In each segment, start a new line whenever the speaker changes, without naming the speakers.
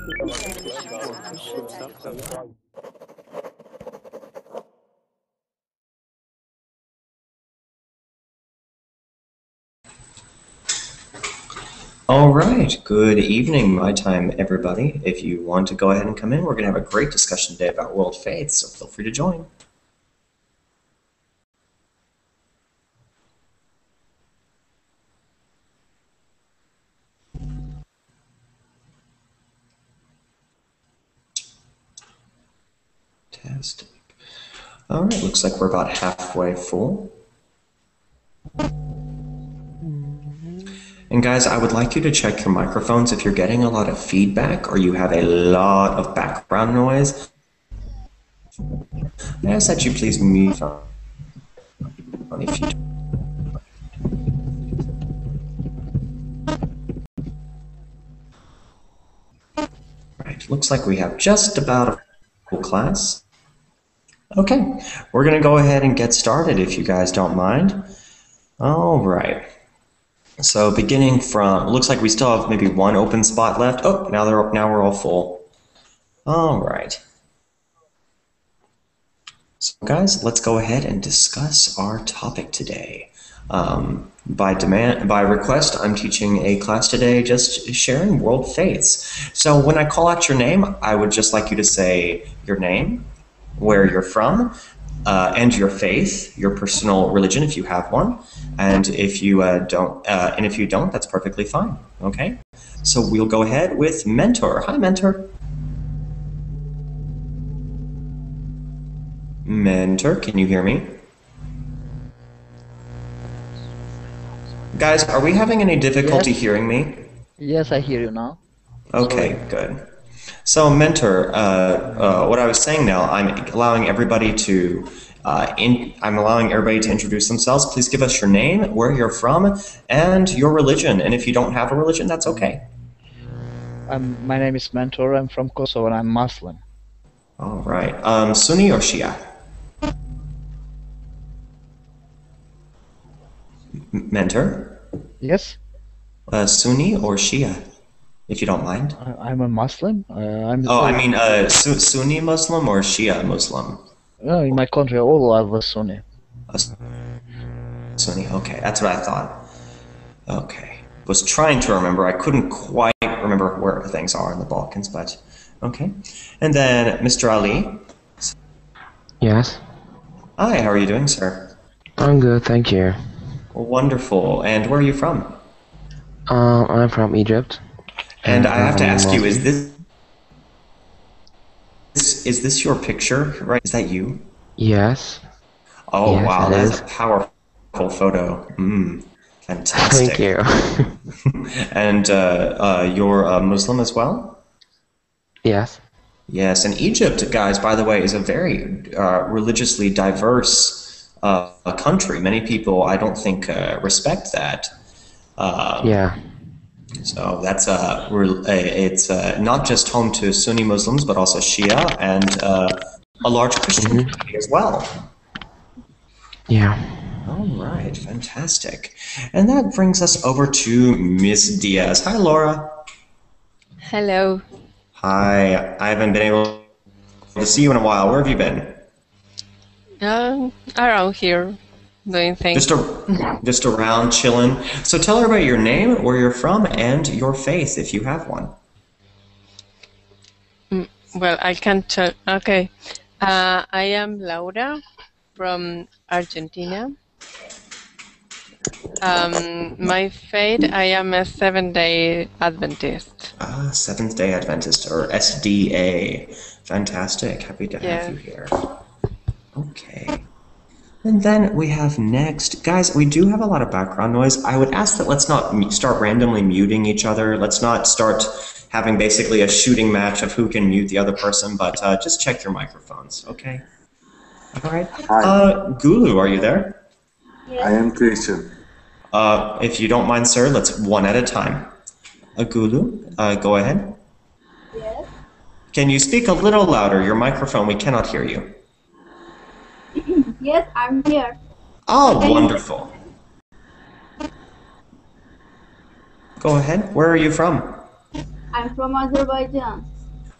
All right, good evening, my time, everybody. If you want to go ahead and come in, we're going to have a great discussion today about world faiths, so feel free to join. Fantastic. All right, looks like we're about halfway full. And guys, I would like you to check your microphones if you're getting a lot of feedback or you have a lot of background noise. I ask that you please mute your phone if you Right, looks like we have just about a full class. Okay, we're going to go ahead and get started if you guys don't mind. All right. So beginning from, looks like we still have maybe one open spot left. Oh, now we're all full. All right. So guys, let's go ahead and discuss our topic today. By request, I'm teaching a class today just sharing world faiths. So when I call out your name, I would just like you to say your name, where you're from, and your faith, your personal religion if you have one. And if you don't, that's perfectly fine. Okay. So we'll go ahead with Mentor. Hi, Mentor. Mentor, can you hear me? Guys, are we having any difficulty hearing me?
Yes, I hear you now.
Okay, good. So, Mentor, what I was saying now, I'm allowing everybody to introduce themselves. Please give us your name, where you're from, and your religion. And if you don't have a religion, that's okay.
My name is Mentor. I'm from Kosovo and I'm Muslim.
All right. Sunni or Shia? Mentor?
Yes?
Sunni or Shia, if you don't mind?
I'm a Muslim.
Sunni Muslim or Shia Muslim?
In my country, all are Sunni.
Sunni, okay, that's what I thought. Okay. Was trying to remember. I couldn't quite remember where things are in the Balkans, but okay. And then Mr. Ali?
Yes?
Hi, how are you doing, sir?
I'm good, thank you.
Wonderful. And where are you from?
I'm from Egypt.
And I have to ask you, is this your picture, right? Is that you?
Yes.
Oh,
yes,
wow, that's a powerful photo. Fantastic.
Thank you.
And you're Muslim as well?
Yes.
Yes, and Egypt, guys, by the way, is a very religiously diverse country. Many people, I don't think, respect that.
Yeah.
So that's it's not just home to Sunni Muslims, but also Shia and a large Christian community as well.
Yeah.
All right, fantastic. And that brings us over to Miss Diaz. Hi, Laura.
Hello.
Hi. I haven't been able to see you in a while. Where have you been?
Around here, doing things.
Just around chilling. So tell her about your name, where you're from, and your faith, if you have one.
Well, I can tell. Okay. I am Laura from Argentina. My faith, I am a Seventh-day Adventist.
Seventh-day Adventist, or SDA. Fantastic. Happy to have you here. Okay. And then we have next, guys, we do have a lot of background noise. I would ask that let's not start randomly muting each other. Let's not start having basically a shooting match of who can mute the other person, but just check your microphones, okay? All right. Gulu, are you there?
Yes. I am Christian.
If you don't mind, sir, let's one at a time. Gulu, go ahead.
Yes.
Can you speak a little louder? Your microphone, we cannot hear you.
Yes, I'm here.
Oh, wonderful. Go ahead. Where are you from?
I'm from Azerbaijan.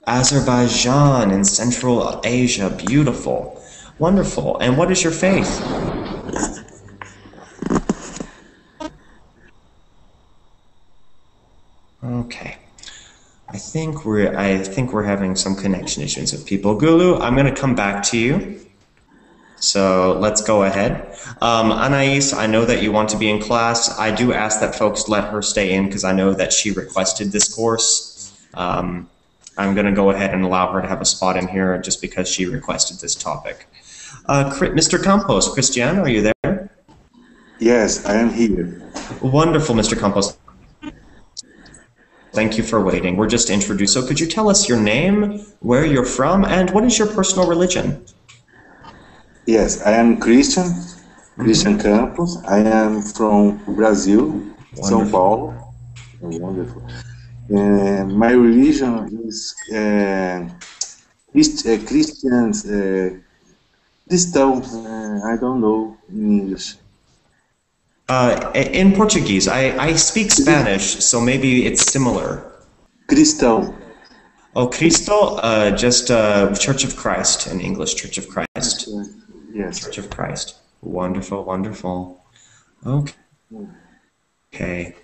Azerbaijan in Central Asia. Beautiful. Wonderful. And what is your faith? Okay. I think we're having some connection issues with people. Gulu, I'm going to come back to you. So let's go ahead. Anais, I know that you want to be in class. I do ask that folks let her stay in because I know that she requested this course. I'm going to go ahead and allow her to have a spot in here just because she requested this topic. Mr. Campos, Christian, are you there?
Yes, I am here.
Wonderful, Mr. Campos. Thank you for waiting. We're just introduced. So could you tell us your name, where you're from, and what is your personal religion?
Yes, I am Christian Campos. I am from Brazil, São Paulo. Wonderful. My religion is Christians, Cristãos, I don't know in English.
In Portuguese, I speak Spanish, so maybe it's similar.
Cristão.
Oh, Cristo, just Church of Christ in English, Church of Christ.
Yes.
Church of Christ. Wonderful, wonderful. Okay. Okay.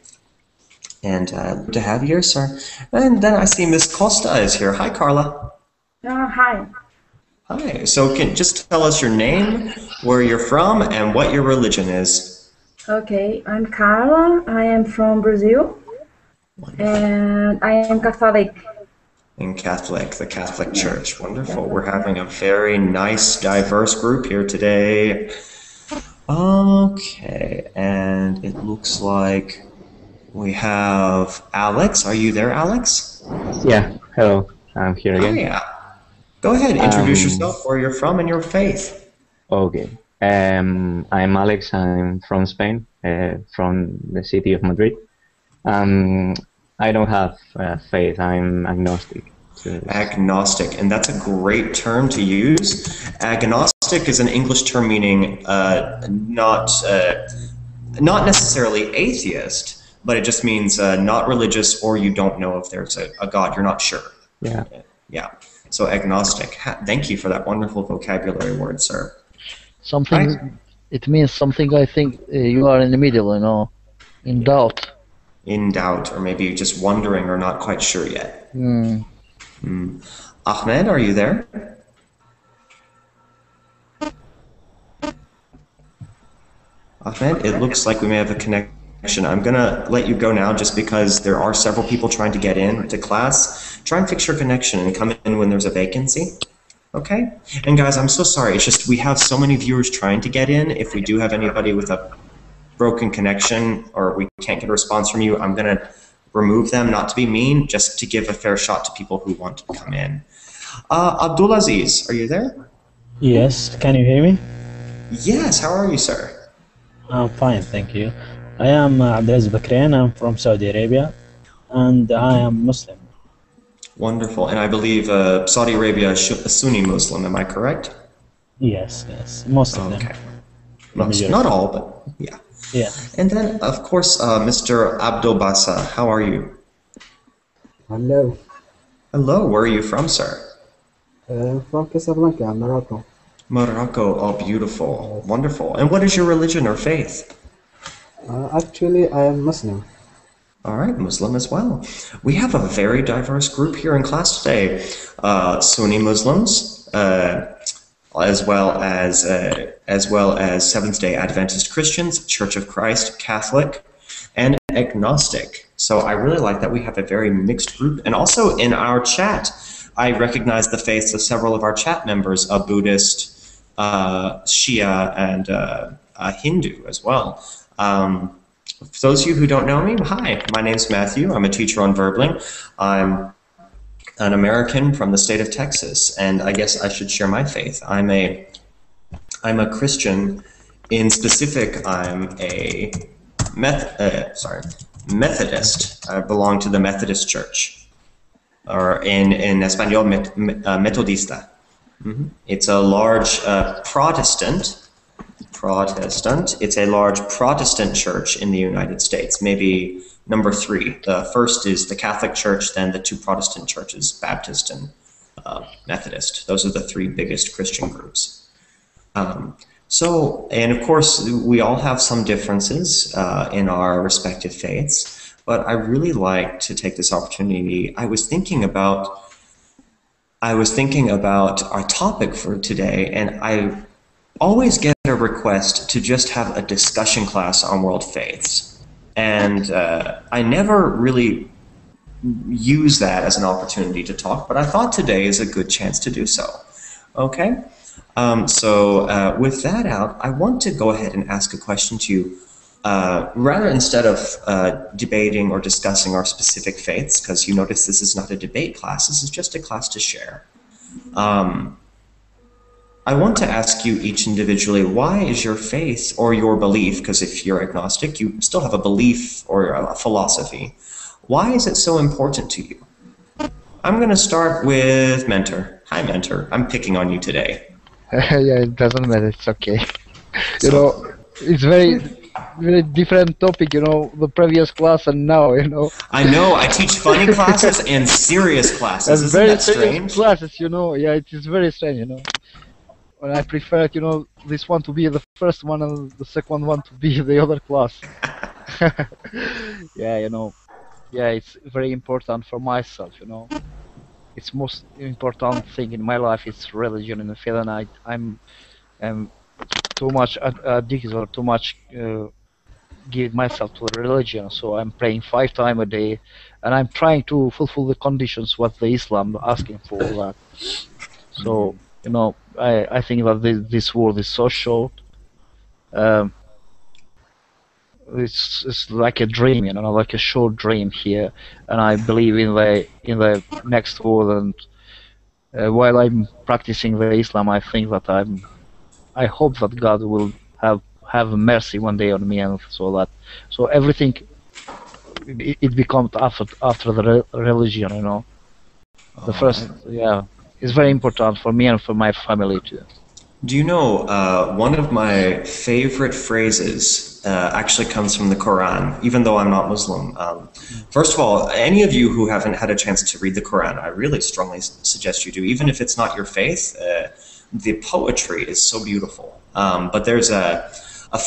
And good to have you here, sir. And then I see Miss Costa is here. Hi, Carla.
Hi.
Hi. So can just tell us your name, where you're from, and what your religion is.
Okay, I'm Carla. I am from Brazil, and I am Catholic.
In Catholic, the Catholic Church. Wonderful. We're having a very nice, diverse group here today. Okay, and it looks like we have Alex. Are you there, Alex?
Yeah. Hello. I'm here again.
Oh, yeah. Go ahead. Introduce yourself, where you're from, and your faith.
Okay. I'm Alex. I'm from Spain, from the city of Madrid. I don't have faith. I'm agnostic.
Agnostic, and that's a great term to use. Agnostic is an English term meaning not necessarily atheist, but it just means not religious, or you don't know if there's a God. You're not sure.
Yeah.
Yeah. So agnostic. Thank you for that wonderful vocabulary word, sir.
Something. It means something. I think you are in the middle, in doubt.
In doubt, or maybe just wondering or not quite sure yet. Ahmed, are you there? Ahmed, it looks like we may have a connection. I'm going to let you go now just because there are several people trying to get in to class. Try and fix your connection and come in when there's a vacancy. Okay? And guys, I'm so sorry. It's just we have so many viewers trying to get in. If we do have anybody with a broken connection or we can't get a response from you, I'm going to remove them, not to be mean, just to give a fair shot to people who want to come in. Abdulaziz, are you there?
Yes, can you hear me?
Yes, how are you, sir?
I'm fine, thank you. I am Abdulaziz Bakrian. I'm from Saudi Arabia, and I am Muslim.
Wonderful, and I believe Saudi Arabia is a Sunni Muslim, am I correct?
Yes, most of them.
Okay. Not all, but yeah.
Yeah.
And then, of course, Mr. Abdul Bassa, how are you?
Hello.
Hello, where are you from, sir?
From Casablanca, Morocco.
Morocco, oh, beautiful, wonderful. And what is your religion or faith?
Actually, I am Muslim.
All right, Muslim as well. We have a very diverse group here in class today. Sunni Muslims, as well as Seventh-day Adventist Christians, Church of Christ, Catholic, and agnostic. So I really like that we have a very mixed group. And also in our chat, I recognize the faiths of several of our chat members, a Buddhist, Shia, and Hindu as well. For those of you who don't know me, hi, my name's Matthew. I'm a teacher on Verbling. I'm an American from the state of Texas, and I guess I should share my faith. I'm a Christian. In specific, I'm a Methodist. I belong to the Methodist Church, or in Espanol, Metodista. It's a large Protestant Protestant. It's a large Protestant church in the United States, maybe number 3. The first is the Catholic Church, then the 2 Protestant churches, Baptist and Methodist. Those are the 3 biggest Christian groups. And of course, we all have some differences in our respective faiths, but I really like to take this opportunity. I was thinking about our topic for today, and I always get a request to just have a discussion class on world faiths. And I never really use that as an opportunity to talk, but I thought today is a good chance to do so. Okay? With that out, I want to go ahead and ask a question to you. Rather, instead of debating or discussing our specific faiths, because you notice this is not a debate class, this is just a class to share. I want to ask you each individually, why is your faith or your belief, because if you're agnostic, you still have a belief or a philosophy, why is it so important to you? I'm going to start with Mentor. Hi, Mentor. I'm picking on you today.
Yeah, it doesn't matter. It's okay. You know, it's very different topic. You know, the previous class and now. You know.
I know. I teach funny classes and serious classes. Isn't
very
that strange?
Classes. You know. Yeah, it is very strange. You know. Well, I prefer, you know, this one to be the first one and the second one to be the other class. Yeah, you know. Yeah, it's very important for myself. You know. It's most important thing in my life is religion and faith, and I'm too much addicted or too much give myself to religion. So I'm praying 5 times a day, and I'm trying to fulfill the conditions what the Islam asking for that. So you know, I think that this world is so short. It's like a dream, you know, like a short dream here, and I believe in the next world. And while I'm practicing the Islam, I think that I hope that God will have mercy one day on me, and so everything it becomes after the religion, you know. The first, yeah, it's very important for me and for my family too.
Do you know, one of my favorite phrases actually comes from the Quran, even though I'm not Muslim. First of all, any of you who haven't had a chance to read the Quran, I really strongly suggest you do. Even if it's not your faith, the poetry is so beautiful. But there's a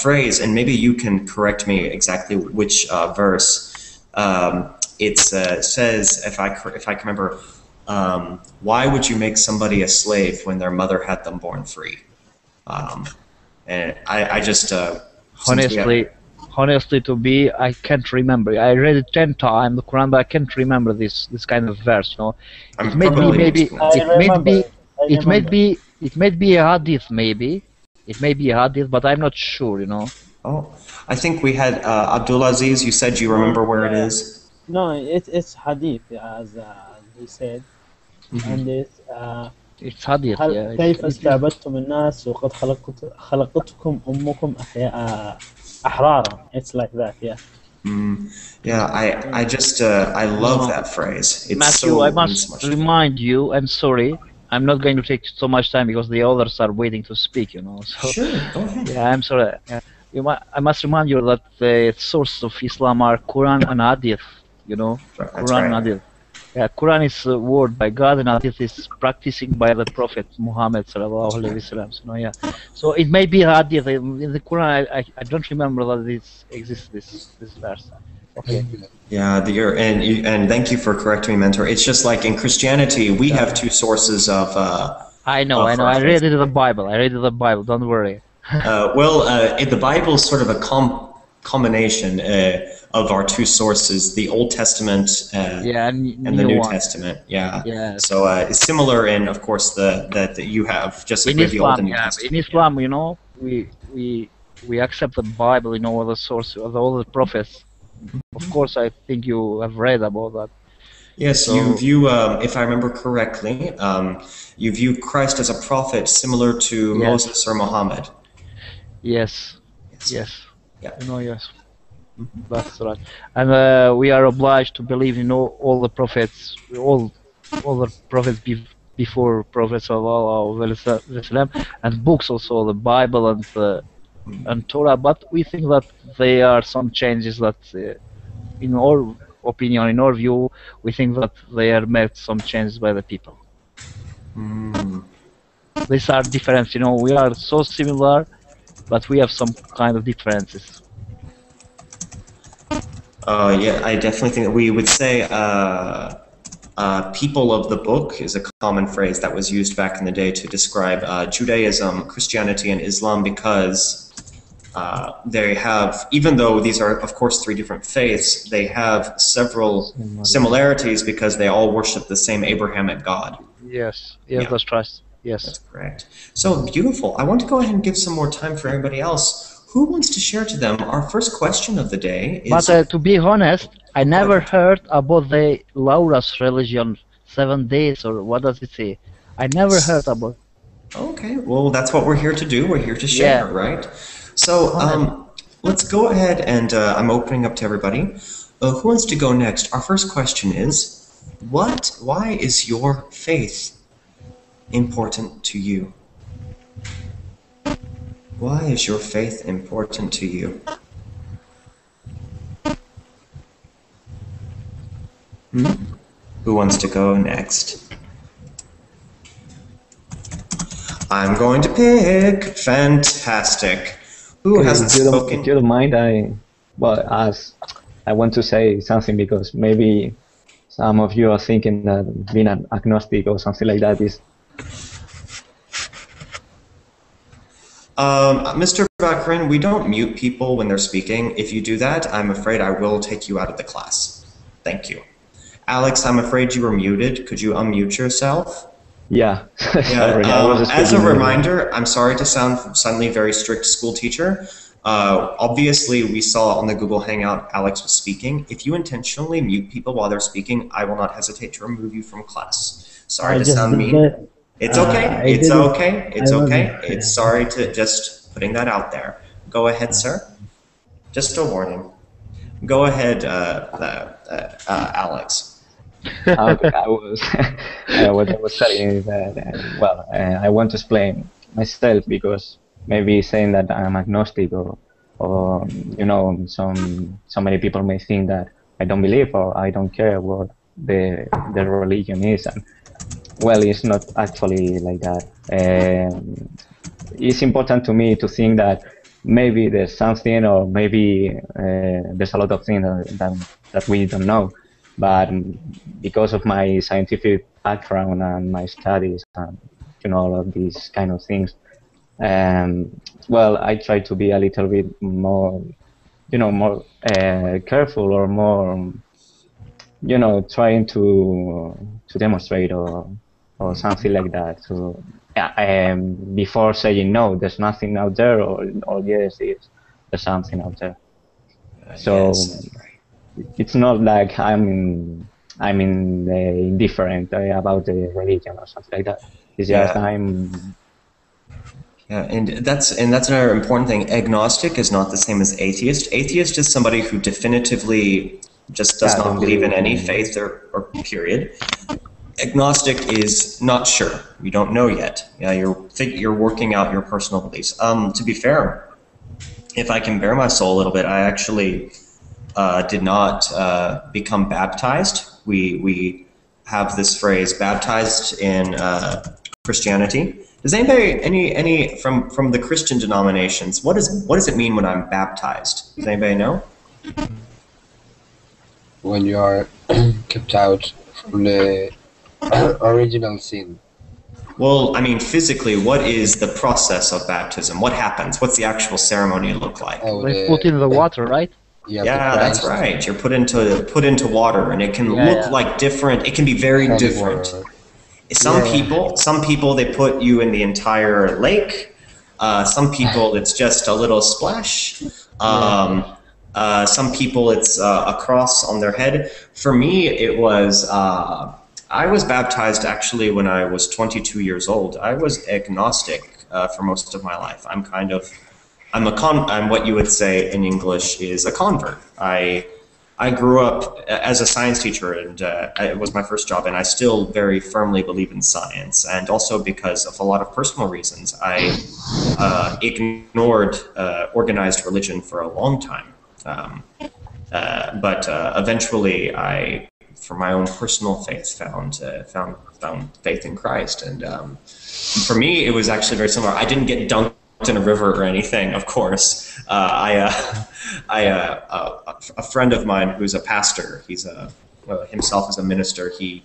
phrase, and maybe you can correct me exactly which verse. It says, if I can remember, why would you make somebody a slave when their mother had them born free? And I just
honestly, to be, I can't remember. I read it 10 times the Quran, but I can't remember this kind of verse. You know, it may be a hadith, maybe. It may be a hadith, but I'm not sure. You know.
Oh, I think we had Abdulaziz. You said you remember where it is.
No, it's hadith, as he said. And
it's hadith. Yeah.
كيف استعبدتم الناس وقد خلقتكم أمكم أحرارا. It's like that, yeah.
Yeah, I just I love that phrase. It's
Matthew, I must remind you. I'm sorry. I'm not going to take so much time because the others are waiting to speak. You know. So,
sure, go ahead.
Yeah, I'm sorry. I must remind you that the source of Islam are Quran and Hadith. You know,
That's
Quran
right.
and Hadith. Yeah, Quran is a word by God, and Hadith is practicing by the Prophet Muhammad sallallahu alaihi wasallam. So, yeah. So it may be Hadith in the Quran. I don't remember that this exists this verse. Okay.
Yeah, and thank you for correcting me, Mentor. It's just like in Christianity, we have 2 sources of.
I know. I read it in the Bible. Don't worry.
The Bible is sort of a combination of our 2 sources, the Old Testament and the New Testament. Yeah.
Yeah.
So it's similar in, of course, that you have, just like with the Old and New Testament.
In Islam, you know, we accept the Bible, you know, all the source of all the prophets. Of course, I think you have read about that.
Yes, so, you view, if I remember correctly, you view Christ as a prophet similar to Moses or Muhammad.
Yes.
Yeah.
You know, yes. That's right. And we are obliged to believe in all the prophets, all the prophets before Prophet Sallallahu Alaihi Wasallam, and books also, the Bible and the and Torah, but we think that there are some changes that, in our opinion, in our view, we think that they are made some changes by the people.
Mm.
These are different, we are so similar, but we have some kind of differences.
Yeah, I definitely think that we would say people of the book is a common phrase that was used back in the day to describe Judaism, Christianity, and Islam because they have, even though these are, of course, three different faiths, they have several similarities because they all worship the same Abrahamic God.
Yes,
Yeah.
that's trust. Yes.
That's correct. So beautiful. I want to go ahead and give some more time for everybody else. Who wants to share to them our first question of the day?
But to be honest, I never heard about the Laura's religion, 7 days, or what does it say? I never heard about.
Okay, well, that's what we're here to do. We're here to share, right? So let's go ahead and I'm opening up to everybody. Who wants to go next? Our first question is, why is your faith important to you? Why is your faith important to you? Who wants to go next? I'm going to pick. Fantastic. Who hasn't spoken?
If you don't mind, I want to say something because maybe some of you are thinking that being an agnostic or something like that is.
Mr. Bakrin, we don't mute people when they're speaking. If you do that, I'm afraid I will take you out of the class. Thank you. Alex, I'm afraid you were muted. Could you unmute yourself?
Yeah.
Yeah. As a reminder, I'm sorry to sound suddenly very strict school teacher. Obviously, we saw on the Google Hangout Alex was speaking. If you intentionally mute people while they're speaking, I will not hesitate to remove you from class. Sorry to sound mean. It's okay. It's okay. It's okay. It's sorry to just putting that out there. Go ahead, sir. Just a warning. Go ahead, Alex.
What I was saying is that, I want to explain myself because maybe saying that I'm agnostic or so many people may think that I don't believe or I don't care what the religion is, and well, it's not actually like that. It's important to me to think that maybe there's something, or maybe there's a lot of things that we don't know. But because of my scientific background and my studies and all of these kind of things, I try to be a little bit more, more careful or more, trying to demonstrate or something like that. So before saying no, there's nothing out there, or yes, there's something out there. So. Yes. It's not like I'm indifferent about the religion or something like that. It's just I'm.
Yeah, and that's another important thing. Agnostic is not the same as atheist. Atheist is somebody who definitively just does not believe in any faith or period. Agnostic is not sure. You don't know yet. Yeah, you're working out your personal beliefs. To be fair, if I can bare my soul a little bit, I actually. Did not become baptized. We have this phrase, baptized in Christianity. Does anybody, any from the Christian denominations, what does it mean when I'm baptized? Does anybody know?
When you are kept out from the original sin.
Well, I mean, physically, what is the process of baptism? What happens? What's the actual ceremony look like?
They put in the water, right?
Yeah, that's right. You're put into water, and it can look like different. It can be very different. Some people they put you in the entire lake. Some people it's just a little splash. Some people it's a cross on their head. For me, it was. I was baptized actually when I was 22 years old. I was agnostic for most of my life. I'm what you would say in English is a convert. I grew up as a science teacher, and it was my first job, and I still very firmly believe in science. And also because of a lot of personal reasons, ignored organized religion for a long time. But eventually, I, for my own personal faith, found faith in Christ. And for me, it was actually very similar. I didn't get dunked in a river or anything, of course. A friend of mine who's a pastor, he's himself as a minister, he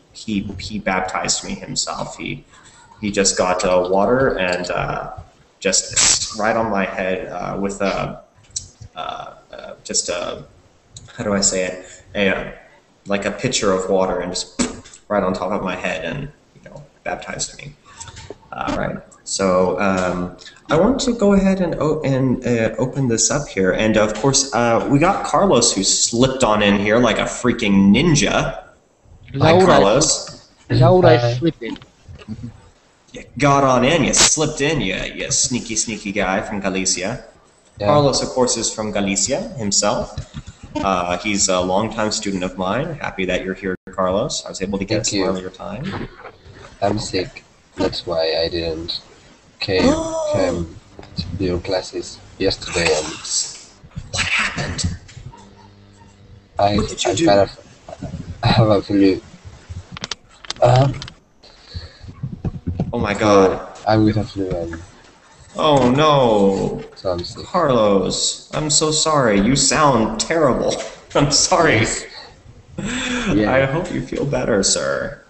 baptized me himself. He just got water and just right on my head with just a, how do I say it, like a pitcher of water, and just right on top of my head, and baptized me. Right. So I want to go ahead and open this up here, and of course we got Carlos, who slipped on in here like a freaking ninja. Hi, Carlos.
Laura is sleeping.
You got on in. You slipped in. You sneaky guy from Galicia.
Yeah.
Carlos, of course, is from Galicia himself. He's a longtime student of mine. Happy that you're here, Carlos. I was able to get some earlier time.
I'm sick. That's why I didn't came to your classes yesterday. And
what happened?
What did you do? I have a flu.
Oh my God.
I'm with a flu.
Oh no.
So I'm sick.
Carlos, I'm so sorry. You sound terrible. I'm sorry.
Yeah.
I hope you feel better, sir.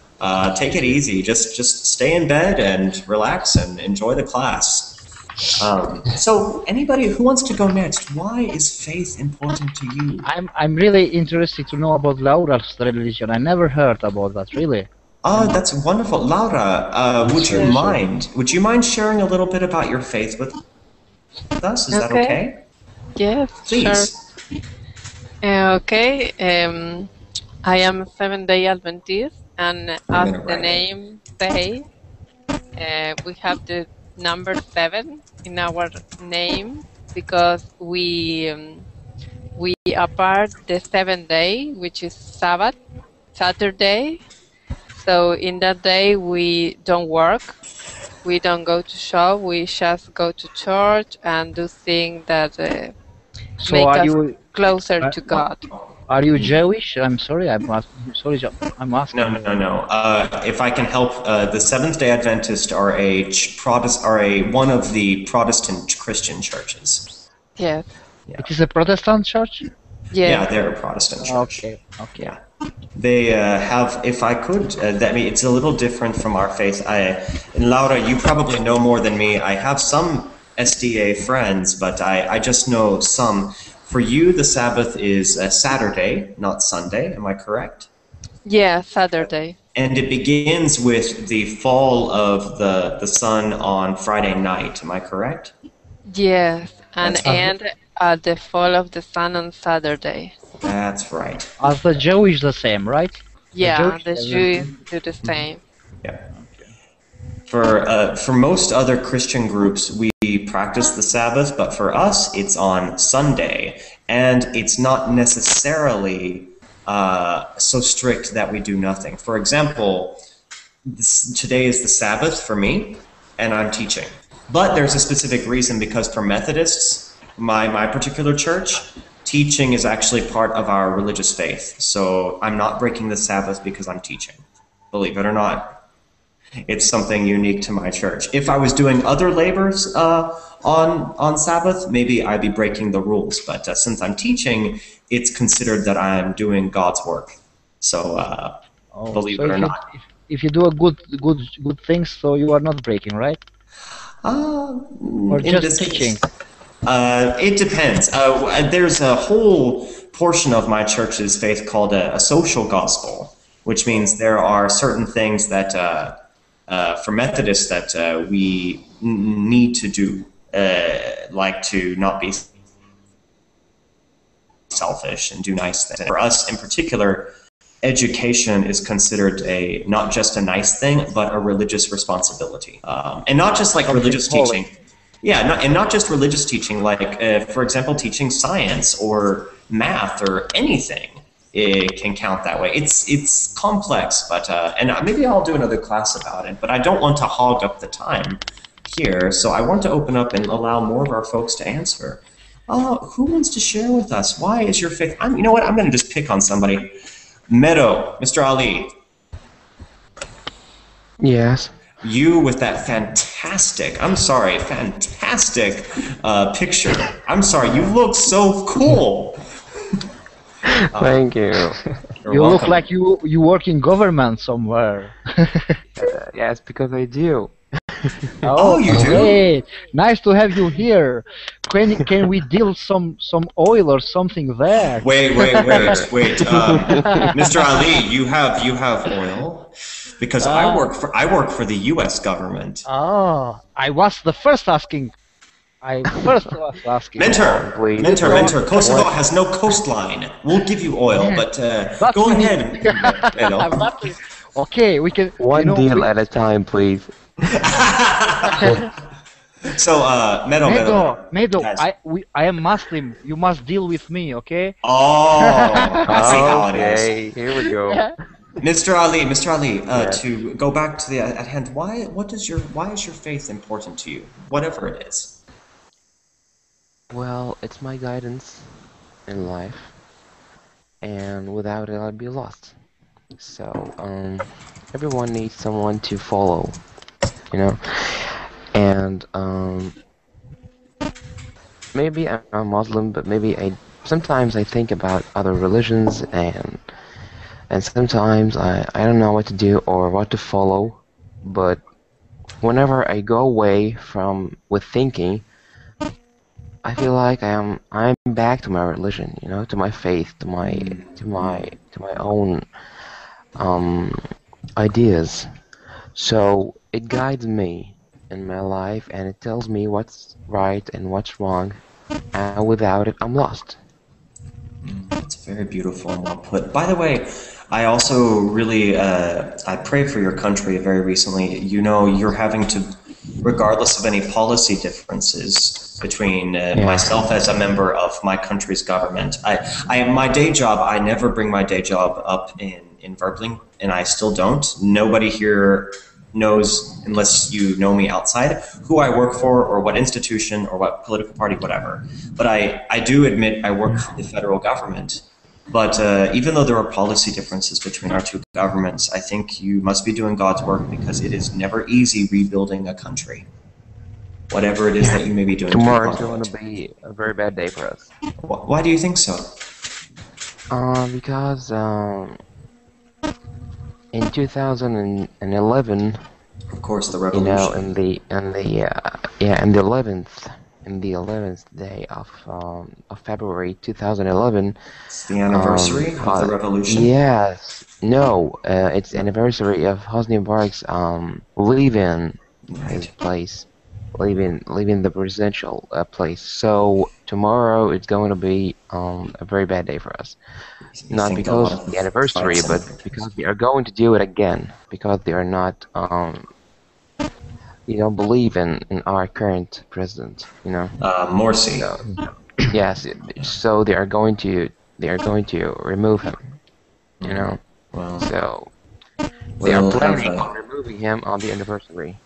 Take it easy. Just stay in bed and relax and enjoy the class. So, anybody who wants to go next? Why is faith important to you?
I'm really interested to know about Laura's religion. I never heard about that, really.
Oh, that's wonderful, Laura. Would you mind? Would you mind sharing a little bit about your faith with us? Is that okay?
Yes,
please.
Sure. Okay. I am a Seventh-day Adventist. And as the name say, we have the number 7 in our name because we apart the 7th day, which is Sabbath, Saturday. So in that day we don't work, we don't go to shop, we just go to church and do things that make us closer to God.
Are you Jewish? I'm sorry, I'm asking.
No. If I can help, the Seventh-day Adventists are one of the Protestant Christian churches.
Yes.
Yeah.
It is a Protestant church?
Yeah, they're a Protestant church.
Okay.
Yeah. They have, if I could, it's a little different from our faith. And Laura, you probably know more than me. I have some SDA friends, but I just know some. For you, the Sabbath is Saturday, not Sunday. Am I correct?
Yeah, Saturday.
And it begins with the fall of the sun on Friday night. Am I correct?
Yes, and end at the fall of the sun on Saturday.
That's right.
As the Jewish, the same, right?
Yeah, the Jews do the same.
Yeah. For most other Christian groups, we practice the Sabbath, but for us, it's on Sunday, and it's not necessarily so strict that we do nothing. For example, today is the Sabbath for me, and I'm teaching. But there's a specific reason, because for Methodists, my particular church, teaching is actually part of our religious faith. So I'm not breaking the Sabbath because I'm teaching, believe it or not. It's something unique to my church. If I was doing other labors on Sabbath, maybe I'd be breaking the rules. But since I'm teaching, it's considered that I'm doing God's work. So believe it or not.
If you do a good things, so you are not breaking, right? Or just teaching.
It depends. There's a whole portion of my church's faith called a social gospel, which means there are certain things that for Methodists that we need to do, like to not be selfish and do nice things. For us in particular, education is considered not just a nice thing, but a religious responsibility. And not just like religious teaching. Yeah, and not just religious teaching, like, for example, teaching science or math or anything. It can count that way. It's complex, but and maybe I'll do another class about it. But I don't want to hog up the time. here, so I want to open up and allow more of our folks to answer. Who wants to share with us? Why is your faith? You know what? I'm going to just pick on somebody. Meadow, Mr. Ali.
Yes.
You with that fantastic picture. I'm sorry, you look so cool.
Thank you.
You look like you work in government somewhere.
Yes, because I do.
Oh, you do?
Hey, nice to have you here. Can we deal some oil or something there?
Wait. Mr. Ali, you have oil? Because I work for the U.S. government.
Oh, I was the first asking.
Mentor. Kosovo has no coastline. We'll give you oil, but go ahead.
Okay, we can.
One deal at a time, please.
So,
Meadow, I am Muslim. You must deal with me, okay?
Oh, I see how it is.
Here we go.
Mr. Ali,
Yes.
to go back to the at hand, why is your faith important to you? Whatever it is.
Well, it's my guidance in life, and without it, I'd be lost. So, everyone needs someone to follow, you know. And maybe I'm a Muslim, but maybe sometimes I think about other religions, and sometimes I don't know what to do or what to follow. But whenever I go away with thinking, I feel like I'm back to my religion, you know, to my faith, to my own ideas. So it guides me in my life, and it tells me what's right and what's wrong. And without it, I'm lost.
That's very beautiful and well put. By the way, I also really I pray for your country very recently. You know, you're having to, regardless of any policy differences between myself as a member of my country's government. My day job, I never bring my day job up in Verbling, and I still don't. Nobody here knows, unless you know me outside, who I work for or what institution or what political party, whatever. But I do admit I work for the federal government. But even though there are policy differences between our two governments, I think you must be doing God's work, because it is never easy rebuilding a country. Whatever it is that you may be doing.
Tomorrow is going to be a very bad day for us.
Why do you think so?
Because in 2011,
of course, the revolution.
You know, in the 11th day of February 2011.
It's the anniversary of the revolution.
Yes. No, it's the anniversary of Hosni Mubarak's leaving his place, leaving the presidential place. So tomorrow it's going to be a very bad day for us. Not because of the anniversary, but because they are going to do it again. Because they are not, don't believe in our current president. You know.
Morsi.
So, yes. So they are going to remove him. You know.
Well,
so they are planning on removing him on the anniversary.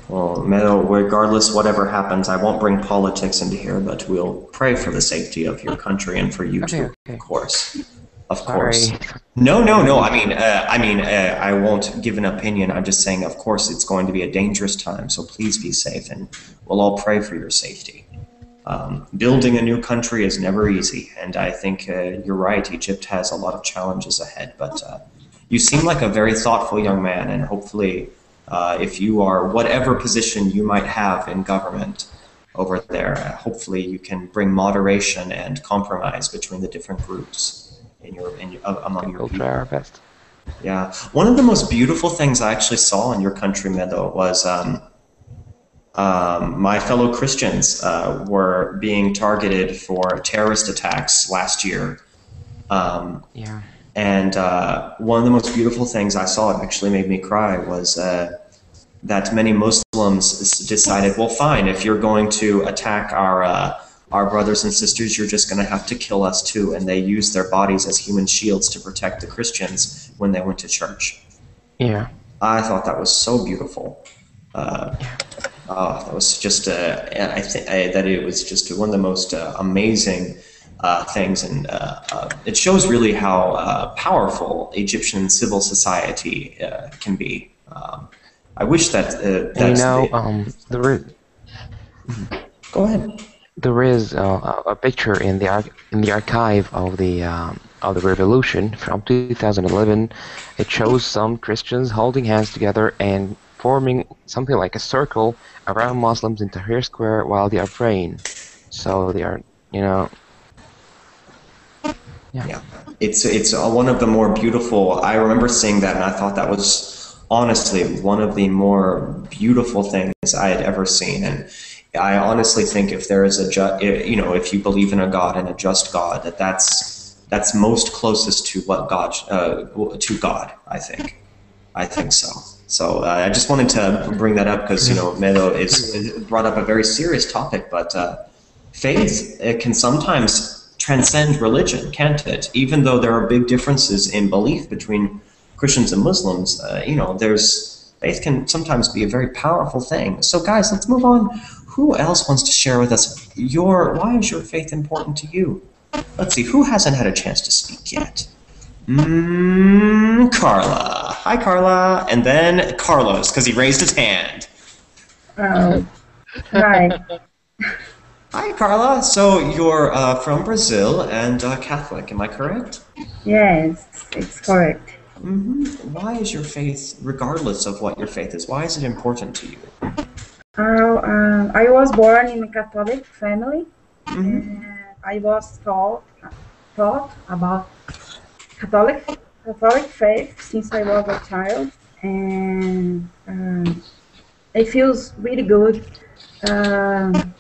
Well, Meadow, regardless whatever happens, I won't bring politics into here, but we'll pray for the safety of your country and for you too, of course. Of course. No. I won't give an opinion. I'm just saying, of course, it's going to be a dangerous time, so please be safe, and we'll all pray for your safety. Building a new country is never easy, and I think you're right. Egypt has a lot of challenges ahead, but you seem like a very thoughtful young man, and hopefully, if you are whatever position you might have in government over there, hopefully you can bring moderation and compromise between the different groups among your people.
We'll try our best.
Yeah, one of the most beautiful things I actually saw in your country, Meadow, was my fellow Christians were being targeted for terrorist attacks last year.
Yeah.
And one of the most beautiful things I saw, it actually made me cry, was that many Muslims decided, well, fine, if you're going to attack our brothers and sisters, you're just going to have to kill us too. And they used their bodies as human shields to protect the Christians when they went to church.
Yeah.
I thought that was so beautiful. That was just I think that it was just one of the most amazing things, and it shows really how powerful Egyptian civil society can be. I wish that
And
that's Go ahead.
there is a picture in the archive of the revolution from 2011. It shows some Christians holding hands together and forming something like a circle around Muslims in Tahrir Square while they are praying. So they are,
Yeah, it's one of the more beautiful. I remember seeing that, and I thought that was honestly one of the more beautiful things I had ever seen. And I honestly think if there is if you believe in a God and a just God, that's most closest to what God to God. I think so. So I just wanted to bring that up because Meadow is brought up a very serious topic, but faith can sometimes transcend religion, can't it? Even though there are big differences in belief between Christians and Muslims, faith can sometimes be a very powerful thing. So guys, let's move on. Who else wants to share with us why is your faith important to you? Let's see, who hasn't had a chance to speak yet? Carla. Hi, Carla. And then Carlos, because he raised his hand.
Hi.
Hi, Carla. So you're from Brazil and Catholic, am I correct?
Yes, it's correct.
Why is your faith, regardless of what your faith is, why is it important to you?
I was born in a Catholic family. And I was taught about Catholic faith since I was a child, and it feels really good to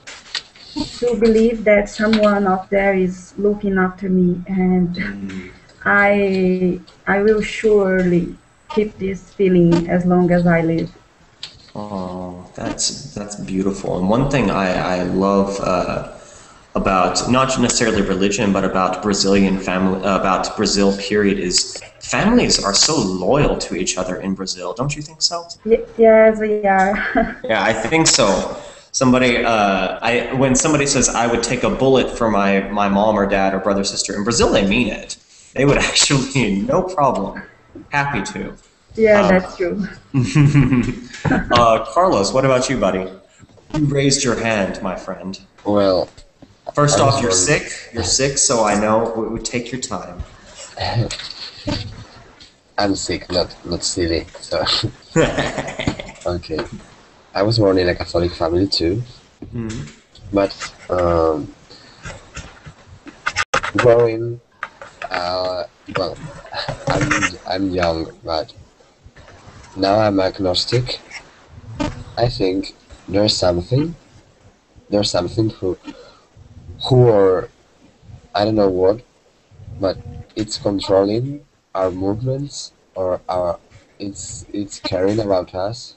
believe that someone out there is looking after me, and I will surely keep this feeling as long as I live.
Oh, that's beautiful. And one thing I love about not necessarily religion, but about Brazilian family, about Brazil period, is families are so loyal to each other in Brazil. Don't you think so?
Yes, we are.
Yeah, I think so. When somebody says I would take a bullet for my mom or dad or brother, sister, in Brazil, they mean it. They would actually, no problem, happy to.
Yeah, that's true.
Carlos, what about you, buddy? You raised your hand, my friend.
Well,
first off, you're sick. You're sick, so I know we would take your time.
I'm sick, not silly. So okay, I was born in a Catholic family too, but growing, well, I'm young, but now I'm agnostic. I think there's something who or I don't know what, but it's controlling our movements or it's caring about us,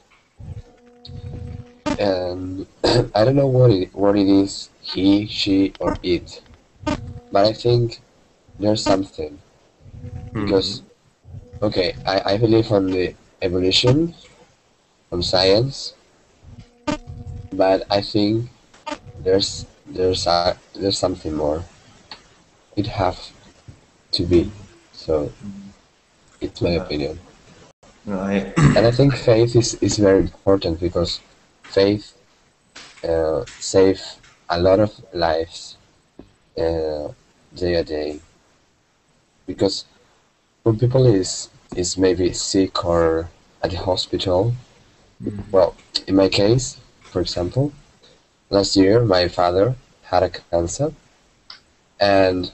and I don't know what it is, he, she, or it, but I think there's something, because okay, I believe on the evolution, on science, but I think there's something more. It have to be. So it's my opinion.
Right.
And I think faith is very important, because faith saves a lot of lives day a day. Because when people is maybe sick or at the hospital, well, in my case, for example, last year my father had a cancer, and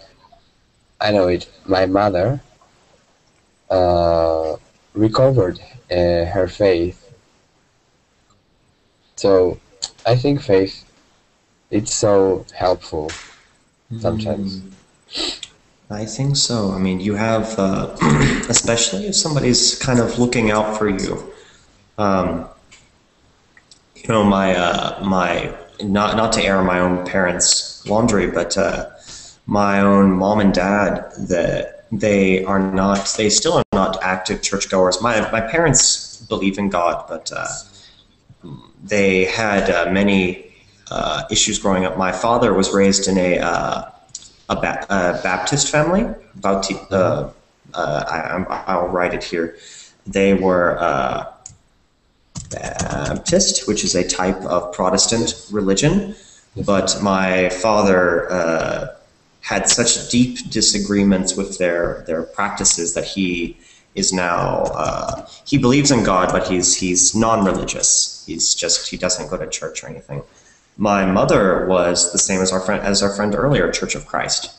I know it. My mother recovered her faith. So I think faith, it's so helpful sometimes.
I think so. I mean, you have, especially if somebody's kind of looking out for you. My not to air my own parents' laundry, but my own mom and dad, they still are not active churchgoers. My parents believe in God, but they had many issues growing up. My father was raised in a Baptist family. I'll write it here. They were Baptist, which is a type of Protestant religion. But my father had such deep disagreements with their practices that he is now he believes in God, but he's non-religious. He doesn't go to church or anything. My mother was the same as our friend earlier, Church of Christ.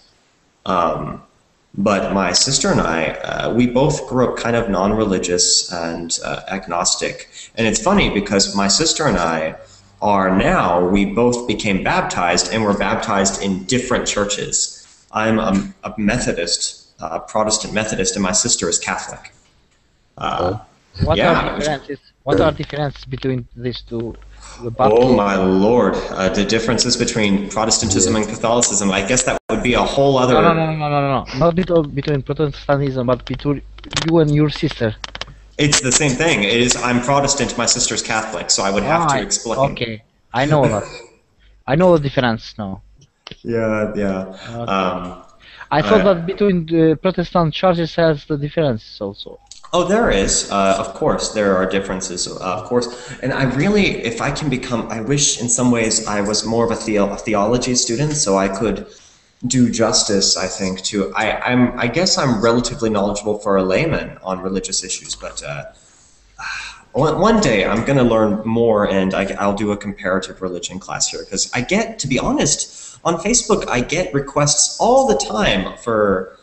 But my sister and I, we both grew up kind of non-religious and agnostic. And it's funny because my sister and I we both became baptized, and we're baptized in different churches. I'm a Methodist, Protestant Methodist, and my sister is Catholic.
What are differences between these two?
Oh my Lord! The differences between Protestantism and Catholicism. I guess that would be a whole other.
No. Not between Protestantism, but between you and your sister.
It's the same thing. It is. I'm Protestant. My sister's Catholic, so I would have to explain.
Okay, I know that. I know the difference now.
Yeah.
Okay. I thought that between the Protestant churches has the difference also.
Oh, there is. Of course, there are differences, of course. And I really, if I can I wish in some ways I was more of a theology student, so I could do justice, I think, to, I guess I'm relatively knowledgeable for a layman on religious issues, but one day I'm going to learn more, and I'll do a comparative religion class here, because I get, to be honest, on Facebook, I get requests all the time for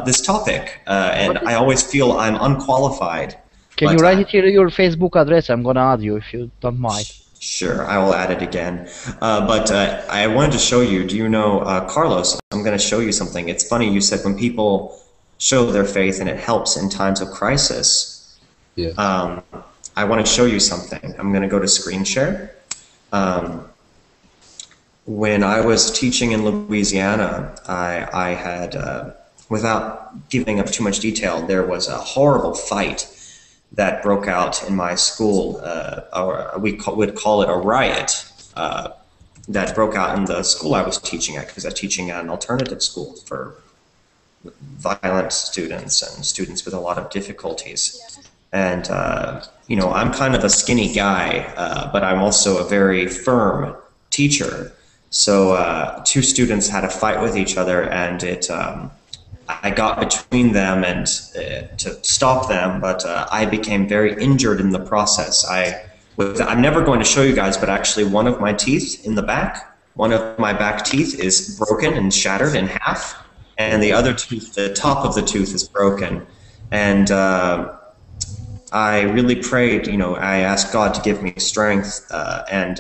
this topic, and I always feel I'm unqualified.
Can you write it here, your Facebook address? I'm going to add you if you don't mind.
Sure, I will add it again. But I wanted to show you, do you know, Carlos, I'm going to show you something. It's funny, you said when people show their faith and it helps in times of crisis.
Yeah.
I want to show you something. I'm going to go to screen share. When I was teaching in Louisiana, I had, without giving up too much detail, there was a horrible fight that broke out in my school, or would call it a riot, that broke out in the school I was teaching at, because I was teaching at an alternative school for violent students and students with a lot of difficulties. And, you know, I'm kind of a skinny guy, but I'm also a very firm teacher. So two students had a fight with each other, and I got between them and to stop them, but I became very injured in the process. I'm never going to show you guys, but actually one of my teeth in the back, one of my back teeth is broken and shattered in half, and the other tooth, the top of the tooth is broken. And I really prayed, you know, I asked God to give me strength, and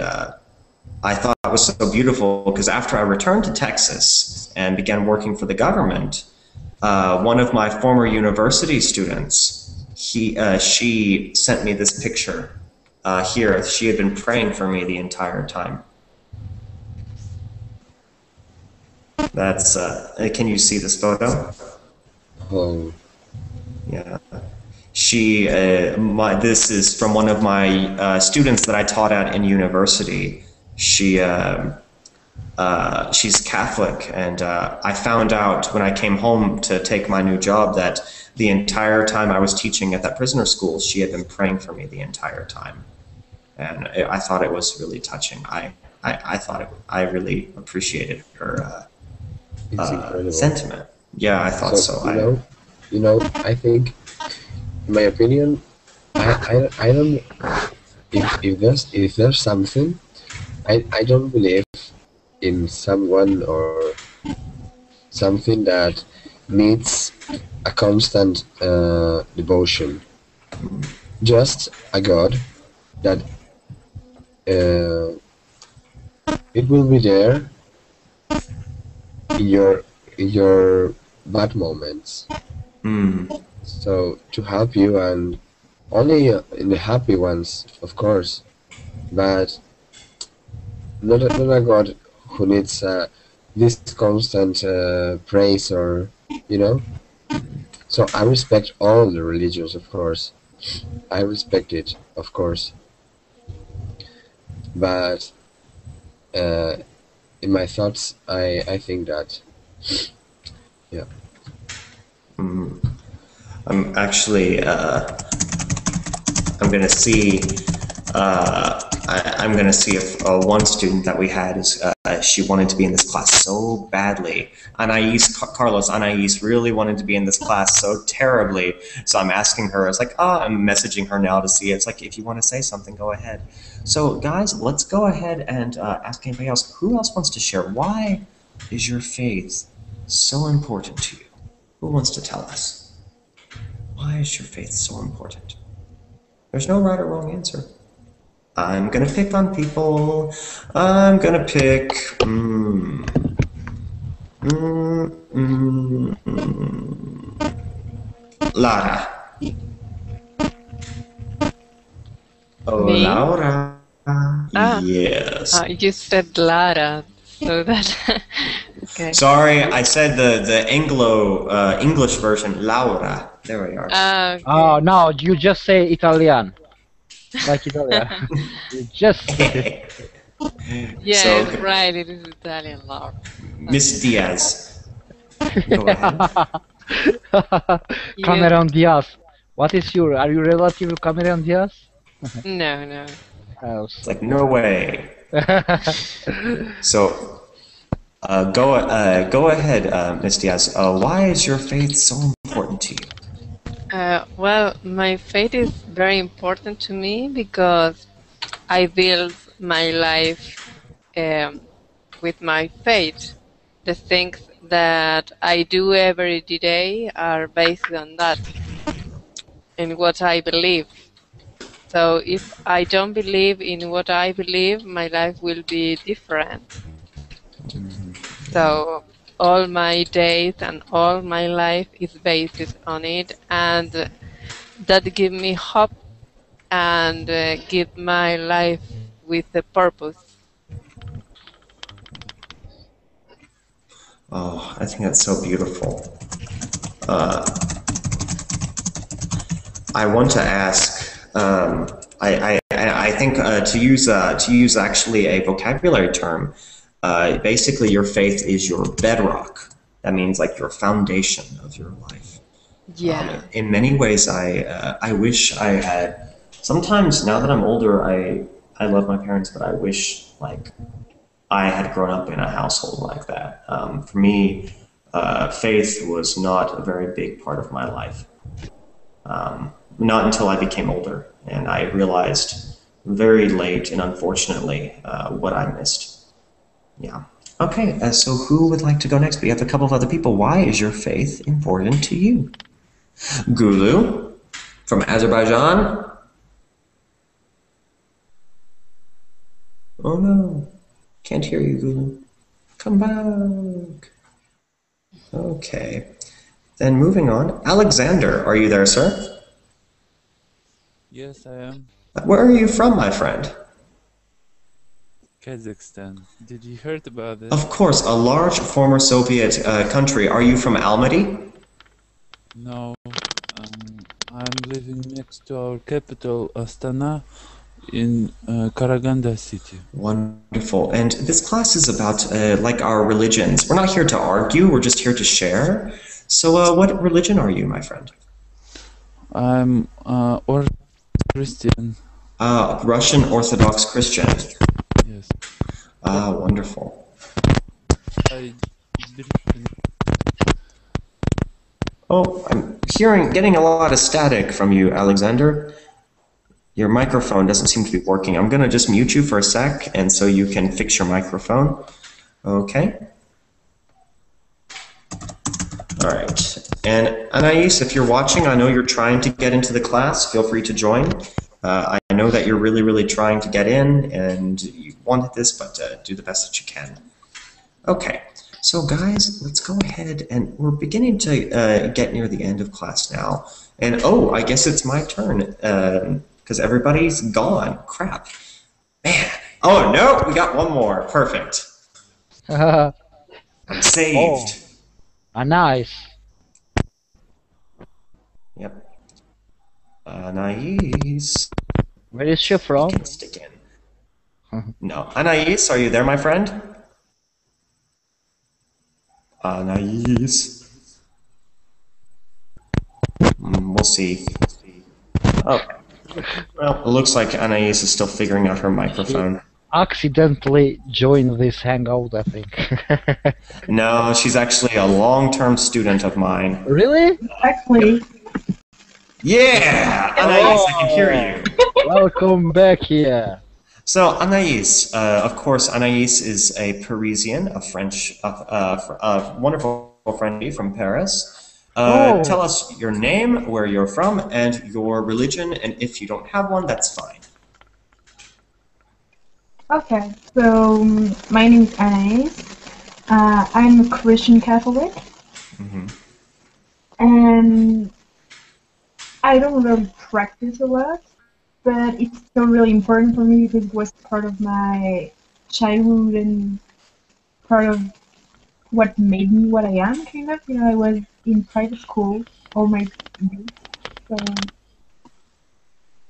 I thought it was so beautiful, because after I returned to Texas and began working for the government, one of my former university students, she sent me this picture here. She had been praying for me the entire time. That's, can you see this photo?
Oh.
Yeah. This is from one of my students that I taught at in university. She's Catholic, and I found out when I came home to take my new job that the entire time I was teaching at that prisoner school, she had been praying for me the entire time. And I thought it was really touching. I really appreciated her sentiment. Yeah, I thought so.
You know, I think, in my opinion, I don't, if there's something, I don't believe in someone or something that needs a constant devotion. Just a God that it will be there in your bad moments. So to help you, and only in the happy ones, of course, but not a God who needs this constant praise, or, you know. So I respect all the religions, of course. I respect it, of course. but in my thoughts, I think that, yeah.
I'm actually, I'm gonna see, I'm gonna see if one student that we had is, she wanted to be in this class so badly. Carlos Anais really wanted to be in this class so terribly. So I'm asking her, it's like, I'm messaging her now to see. It's like, if you want to say something, go ahead. So guys, let's go ahead and ask anybody else. Who else wants to share? Why is your faith so important to you? Who wants to tell us? Why is your faith so important? There's no right or wrong answer. I'm gonna pick on people. I'm gonna pick. Lara. Oh,
Me?
Laura. Yes.
You said Lara, so that. Okay.
Sorry, I said the English version, Laura. There we are.
Okay.
Oh no, you just say Italian, like Italian. You just.
Yeah,
So,
right. It is Italian Laura.
Miss Diaz. Go ahead.
Cameron Diaz. What is your? Are you relative to Cameron Diaz?
No, no.
Oh,
It's like, no way. So, go ahead, Miss Diaz. Why is your faith so important to you?
Well, my faith is very important to me because I build my life with my faith. The things that I do every day are based on that, in what I believe. So if I don't believe in what I believe, my life will be different. So all my days and all my life is based on it, and that give me hope and give my life with a purpose.
Oh, I think that's so beautiful. I want to ask. I think to use actually a vocabulary term. Basically, your faith is your bedrock. That means like your foundation of your life.
Yeah.
In many ways, I wish I had. Sometimes now that I'm older, I love my parents, but I wish like I had grown up in a household like that. For me, faith was not a very big part of my life. Not until I became older, and I realized very late and unfortunately what I missed. Yeah. Okay, so who would like to go next? We have a couple of other people. Why is your faith important to you? Gulu from Azerbaijan. Oh no, can't hear you, Gulu. Come back. Okay. Then moving on, Alexander, are you there, sir?
Yes, I am.
Where are you from, my friend?
Kazakhstan. Did you heard about it?
Of course, a large former Soviet country. Are you from Almaty?
No. I'm living next to our capital, Astana, in Karaganda city.
Wonderful. And this class is about like our religions. We're not here to argue, we're just here to share. So what religion are you, my friend?
I'm Christian.
Russian Orthodox Christian.
Yes.
Wonderful. Oh, I'm getting a lot of static from you, Alexander. Your microphone doesn't seem to be working. I'm going to just mute you for a sec, and so you can fix your microphone. Okay. All right. And Anais, if you're watching, I know you're trying to get into the class. Feel free to join. I know that you're really, really trying to get in, and you wanted this, but do the best that you can. Okay. So guys, let's go ahead, and we're beginning to get near the end of class now. And oh, I guess it's my turn, because everybody's gone. Crap. Man. Oh, no, we got one more. Perfect. I'm saved.
Oh, nice.
Yep. Nice.
Where is she from?
Stick in. No. Anais, are you there, my friend? Anais. We'll see. Okay. Well, it looks like Anais is still figuring out her microphone.
Accidentally joined this hangout, I think.
No, she's actually a long-term student of mine.
Really?
Actually.
Yeah! Anais, I can hear you.
Welcome back here.
So Anais, of course, Anais is a Parisian, a French, a wonderful friend from Paris. Tell us your name, where you're from, and your religion, and if you don't have one, that's fine.
Okay, so my name is Anais. I'm a Christian Catholic.
Mm-hmm.
And I don't really practice a lot, but it's still really important for me because it was part of my childhood and part of what made me what I am, kind of. I was in private school all my youth, so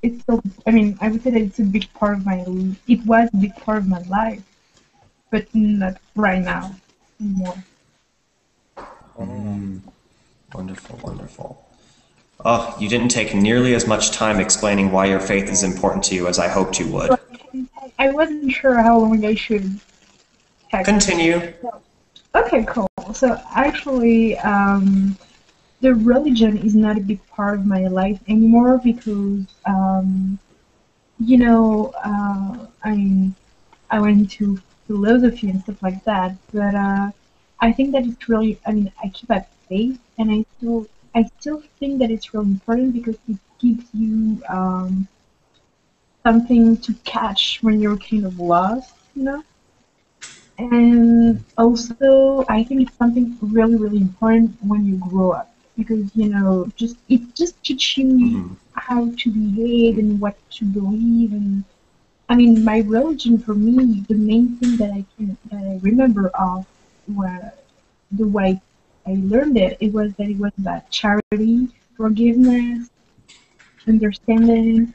it's still, I would say that it's a big part of it was a big part of my life, but not right now anymore.
Wonderful, wonderful. Oh, you didn't take nearly as much time explaining why your faith is important to you as I hoped you would.
I wasn't sure how long I should
continue.
Okay, cool. So actually, the religion is not a big part of my life anymore because, I went into philosophy and stuff like that. But I think that it's really, I keep at faith, and I still think that it's really important because it gives you something to catch when you're kind of lost, And also, I think it's something really, really important when you grow up because it just teaches you how to behave and what to believe. And my religion for me, the main thing that I remember of the way I learned it was that it was about charity, forgiveness, understanding,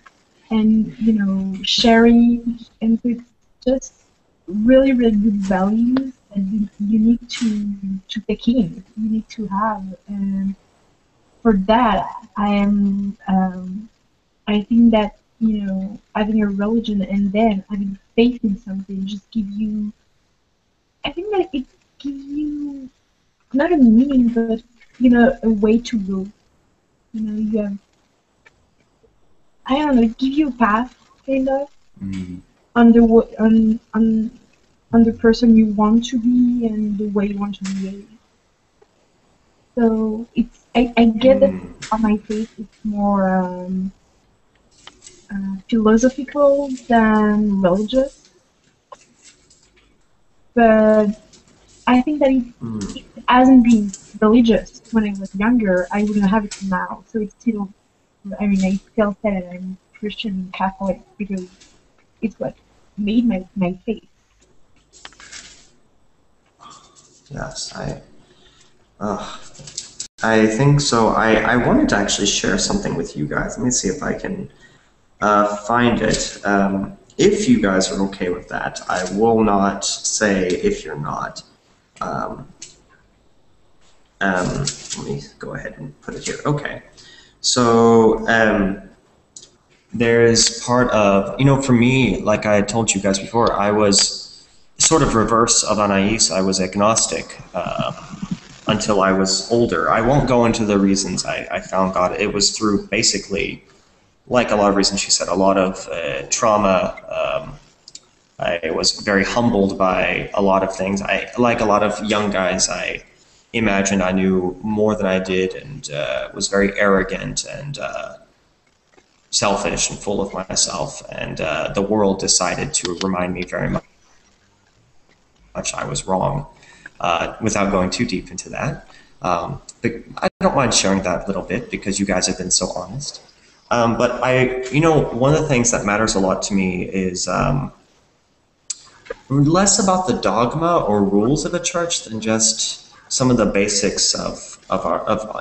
and sharing. And so it's just really, really good values that you need to take in, you need to have. And for that, I think that, having a religion and then having faith in something just give you, I think that it gives you not a meaning, but, a way to go. You have, I don't know, it gives you a path, kind of, on the person you want to be and the way you want to behave. So I get that on my faith it's more philosophical than religious, but I think that if it hasn't been religious when I was younger, I wouldn't have it now. So it's still, I still say that I'm Christian Catholic because it's what made my faith.
Yes, I think so. I wanted to actually share something with you guys. Let me see if I can find it. If you guys are okay with that, I will not say if you're not. Let me go ahead and put it here. Okay. So there's part of, for me, like I told you guys before, I was sort of reverse of Anais. I was agnostic until I was older. I won't go into the reasons I found God. It was through basically, like a lot of reasons she said, a lot of trauma. I was very humbled by a lot of things. Like a lot of young guys, I imagined I knew more than I did and was very arrogant and selfish and full of myself. And the world decided to remind me very much I was wrong. Without going too deep into that. But I don't mind sharing that a little bit because you guys have been so honest. But one of the things that matters a lot to me is less about the dogma or rules of a church than just some of the basics of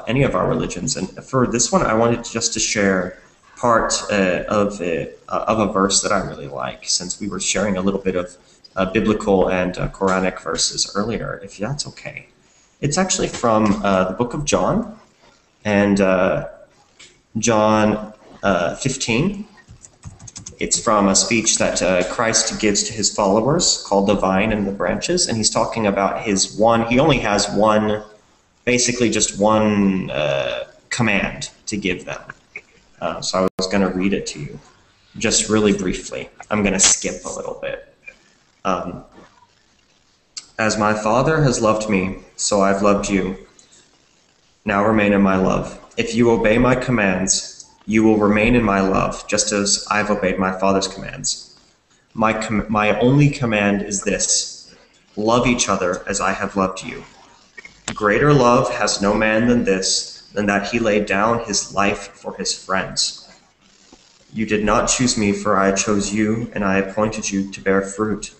any of our religions. And for this one, I wanted just to share part of a verse that I really like, since we were sharing a little bit of biblical and Quranic verses earlier, if that's okay. It's actually from the book of John, and John 15. It's from a speech that Christ gives to his followers called the vine and the branches, and he's talking about he only has one, basically just one command to give them. So I was going to read it to you, just really briefly. I'm going to skip a little bit. As my Father has loved me, so I've loved you. Now remain in my love. If you obey my commands, you will remain in my love, just as I've obeyed my Father's commands. My only command is this: love each other as I have loved you. Greater love has no man than this, than that he laid down his life for his friends. You did not choose me, for I chose you, and I appointed you to bear fruit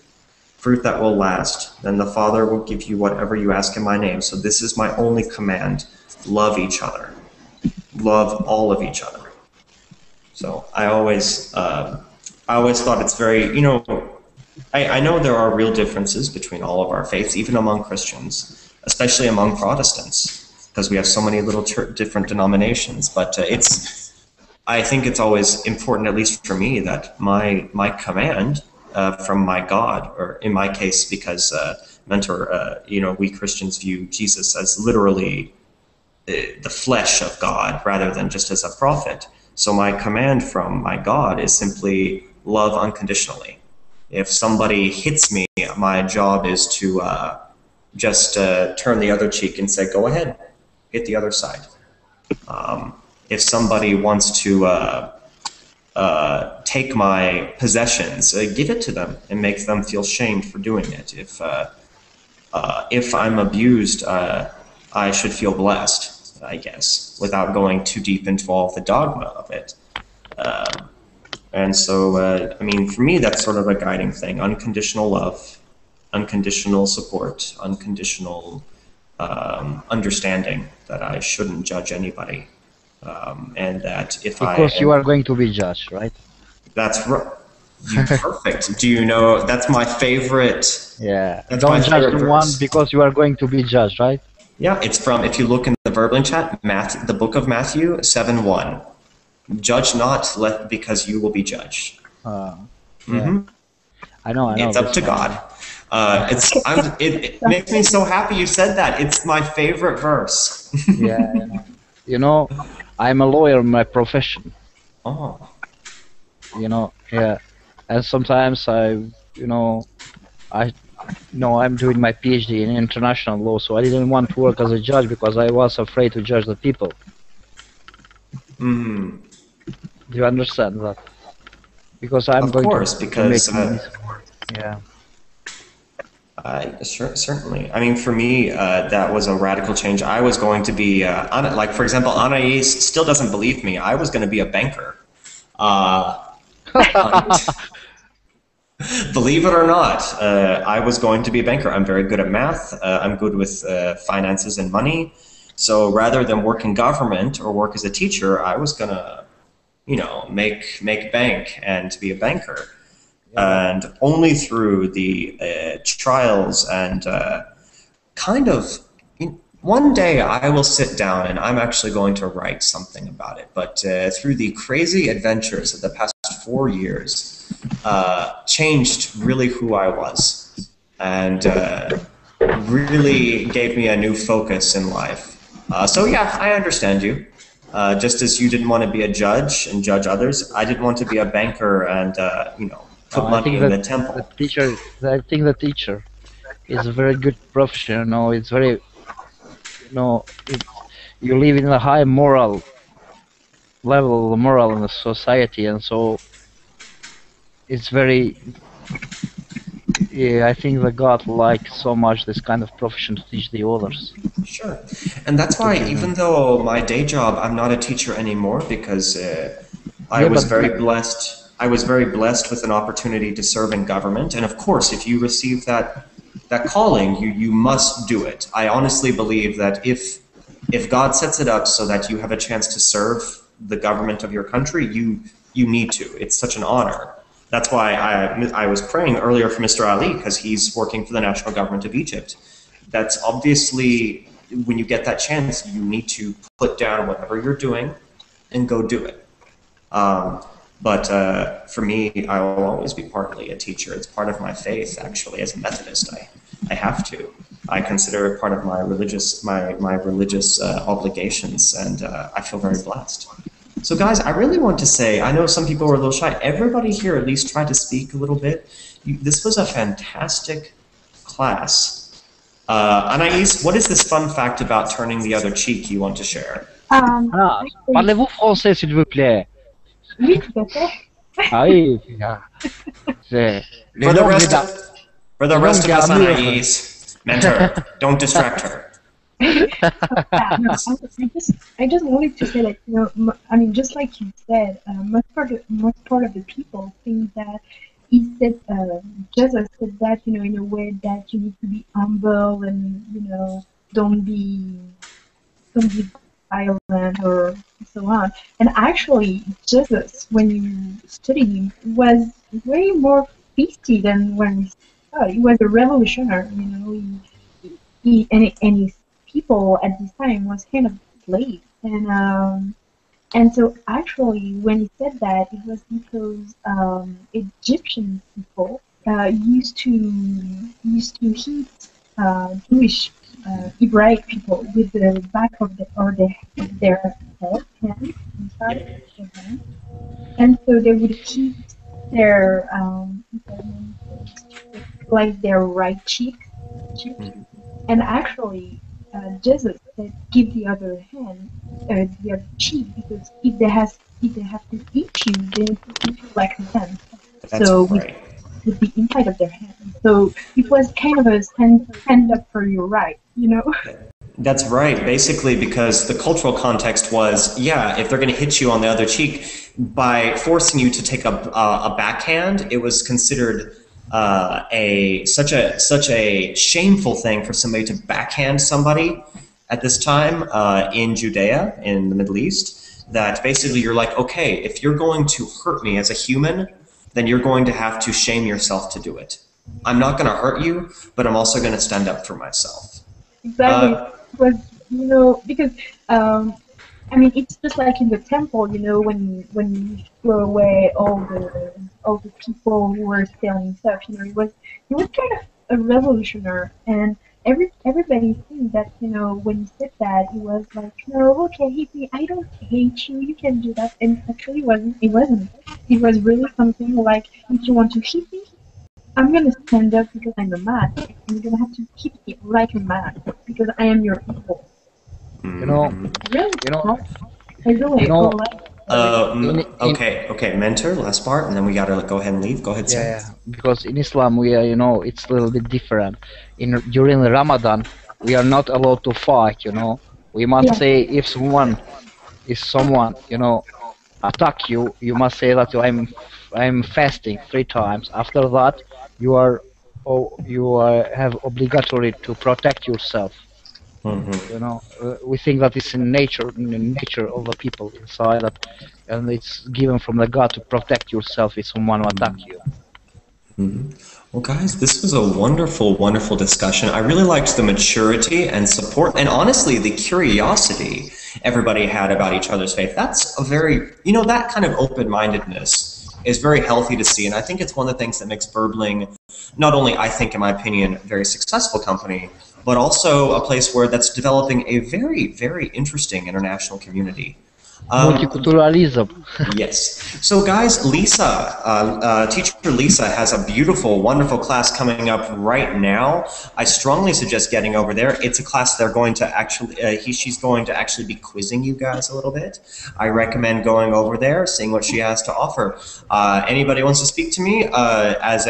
that will last. Then the Father will give you whatever you ask in my name. So this is my only command: love each other. Love all of each other. So I always thought it's very, I know there are real differences between all of our faiths, even among Christians, especially among Protestants, because we have so many little different denominations. But I think it's always important, at least for me, that my command from my God, or in my case, because Mentor, we Christians view Jesus as literally the flesh of God rather than just as a prophet. So my command from my God is simply love unconditionally. If somebody hits me, my job is to just turn the other cheek and say, go ahead, hit the other side. If somebody wants to take my possessions, give it to them and make them feel shamed for doing it. If I'm abused, I should feel blessed, I guess, without going too deep into all the dogma of it. And so, for me, that's sort of a guiding thing: unconditional love, unconditional support, unconditional understanding that I shouldn't judge anybody. And that
because you are going to be judged, right?
That's right. Perfect. Do you know, that's my favorite.
Yeah. Don't judge anyone because you are going to be judged, right?
Yeah, it's from, if you look in the Verbling chat, the book of Matthew 7:1. Judge not, because you will be judged.
Yeah. I know.
It's up to God. It makes me so happy you said that. It's my favorite verse.
Yeah. I'm a lawyer in my profession.
Oh.
Yeah. And sometimes I'm doing my PhD in international law, so I didn't want to work as a judge because I was afraid to judge the people.
Mm.
Do you understand that? Because I'm going to make yeah.
Certainly. For me, that was a radical change. I was going to be, for example, Anais still doesn't believe me. I was going to be a banker. Believe it or not, I was going to be a banker. I'm very good at math. I'm good with finances and money. So rather than work in government or work as a teacher, I was going to, make bank and be a banker. And only through the trials and one day I will sit down and I'm actually going to write something about it. But through the crazy adventures of the past 4 years, changed really who I was, and really gave me a new focus in life. So yeah, I understand you. Just as you didn't want to be a judge and judge others, I didn't want to be a banker and put money in the temple.
I think the teacher is a very good profession. It's very, you live in a high moral level of moral in the society, and so it's very. I think that God likes so much this kind of profession to teach the others.
Sure, and that's why even though my day job, I'm not a teacher anymore because I was very blessed. I was very blessed with an opportunity to serve in government, and of course, if you receive that calling, you must do it. I honestly believe that if God sets it up so that you have a chance to serve the government of your country, you need to. It's such an honor. That's why I was praying earlier for Mr. Ali, because he's working for the national government of Egypt. That's obviously, when you get that chance, you need to put down whatever you're doing and go do it. But for me, I will always be partly a teacher. It's part of my faith, actually, as a Methodist. I have to. I consider it part of my religious obligations, and I feel very blessed. So guys, I really want to say, I know some people were a little shy. Everybody here at least tried to speak a little bit. This was a fantastic class. Anaïs, what is this fun fact about turning the other cheek you want to share?
Parlez-vous français, s'il vous plaît?
Oui, tout à fait.
Ah oui,
For the rest of us, Anaïs, mentor, don't distract her.
I just wanted to say that, you know, I mean, just like you said, most part of the people think that he said, Jesus said that, you know, in a way that you need to be humble and, you know, don't be violent or so on. And actually, Jesus, when you study him, was way more feisty than when we saw. He was a revolutionary, you know. He and his people at this time was kind of slaves, and so actually when he said that, it was because Egyptian people used to hit Jewish Hebraic people with the back of their head, hands, inside their hands, and so they would hit their like their right cheek. And actually, Jesus said, "Give the other hand, the other cheek, because if they have to eat you, they need to eat you like them." So with the inside of their hand. So it was kind of a stand up for your right, you know.
That's right. Basically, because the cultural context was, yeah, if they're going to hit you on the other cheek, by forcing you to take a backhand, it was considered such a shameful thing for somebody to backhand somebody at this time in Judea, in the Middle East, that basically you're like, okay, if you're going to hurt me as a human, then you're going to have to shame yourself to do it. I'm not going to hurt you, but I'm also going to stand up for myself.
Exactly. But, you know, because I mean, it's just like in the temple, you know, when you throw away all the people who were selling stuff, you know, he was kind of a revolutionary, and everybody thinks that, you know, when he said that, he was like, no, okay, hit me, I don't hate you, you can do that, and actually it wasn't. It was really something like, if you want to hit me, I'm gonna stand up because I'm a man, and you're gonna have to hit me like a man because I am your equal.
You know,
Really?
you know,
I really
you know,
okay, mentor, last part, and then we gotta go ahead and leave. Go ahead,
yeah, because in Islam we are, you know, it's a little bit different. During the Ramadan, we are not allowed to fight. You know, we must say if someone, you know, attack you, you must say that I'm fasting 3 times. After that, you have obligatory to protect yourself. You know, we think that it's in nature of the people inside that, and it's given from the God to protect yourself if someone will attack you.
Well, guys, this was a wonderful, wonderful discussion. I really liked the maturity and support, and honestly, the curiosity everybody had about each other's faith. That's a very, you know, that kind of open-mindedness is very healthy to see, and I think it's one of the things that makes Verbling, not only, I think, in my opinion, a very successful company, but also a place where that's developing a very, very interesting international community.
Multiculturalism.
Yes. So guys, Lisa, teacher Lisa has a beautiful, wonderful class coming up right now. I strongly suggest getting over there. It's a class they're going to actually, she's going to actually be quizzing you guys a little bit. I recommend going over there, seeing what she has to offer. Anybody wants to speak to me as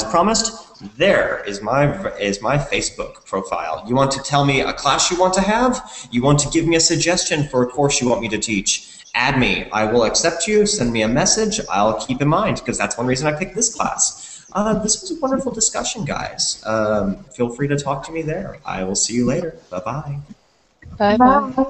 promised? There is my Facebook profile. You want to tell me a class you want to have? You want to give me a suggestion for a course you want me to teach? Add me. I will accept you. Send me a message. I'll keep in mind, because that's one reason I picked this class. This was a wonderful discussion, guys. Feel free to talk to me there. I will see you later. Bye-bye.
Bye-bye.